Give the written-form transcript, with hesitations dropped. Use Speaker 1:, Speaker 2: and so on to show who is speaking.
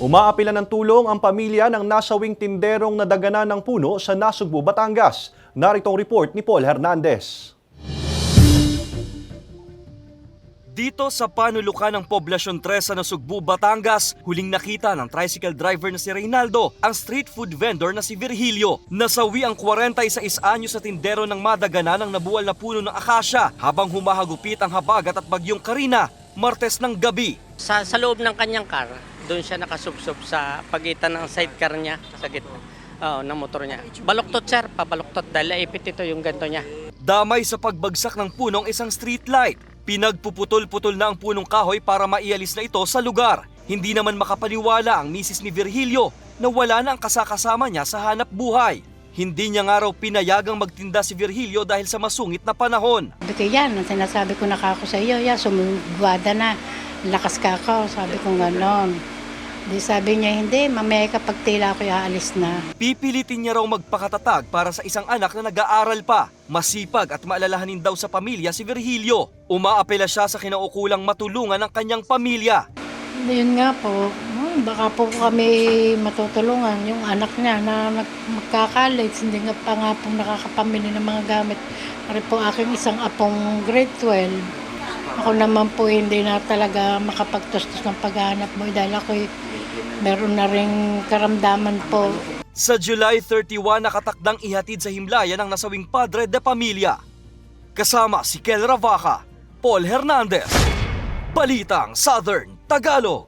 Speaker 1: Umaapila ng tulong ang pamilya ng nasawing tinderong nadaganan ng puno sa Nasugbu, Batangas. Narito ang report ni Paul Hernandez.
Speaker 2: Dito sa panulukan ng Poblasyon 3 sa Nasugbu, Batangas, huling nakita ng tricycle driver na si Reynaldo ang street food vendor na si Virgilio. Nasawi ang 46 anyo sa tindero ng madaganan ng nabuwal na puno ng akasya habang humahagupit ang habagat at bagyong Karina, Martes ng gabi.
Speaker 3: Sa loob ng kanyang car, doon siya nakasubsob sa pagitan ng sidecar niya, sa gitna ng motor niya. Baluktot sir, pabaluktot dahil naipit ito yung ganto niya.
Speaker 2: Damay sa pagbagsak ng punong isang street light. Pinagpuputol-putol na ang punong kahoy para maialis na ito sa lugar. Hindi naman makapaniwala ang misis ni Virgilio na wala na ang kasakasama niya sa hanap buhay. Hindi niya nga raw pinayagang magtinda si Virgilio dahil sa masungit na panahon.
Speaker 4: Sabi ko yan, ang sinasabi ko na kako sa iyo, sumugwada na, lakas ka ako, sabi ko ganon. Di sabi niya, hindi, mamaya kapag tila ako aalis na.
Speaker 2: Pipilitin niya raw magpakatatag para sa isang anak na nag-aaral pa. Masipag at maalalahanin daw sa pamilya si Virgilio. Umaapela siya sa kinaukulang matulungan ng kanyang pamilya.
Speaker 4: Yun nga po, baka po kami matutulungan. Yung anak niya na magka-college, hindi nga pa nga po nakakapamili ng mga gamit. Pari po aking isang apong grade 12. Ako naman po hindi na talaga makapagtustos ng paghahanap mo dahil ako'y meron na ring karamdaman po.
Speaker 2: Sa July 31, nakatakdang ihatid sa himlaya ng nasawing padre de pamilya. Kasama si Kel Ravaca, Paul Hernandez, Balitang Southern Tagalog.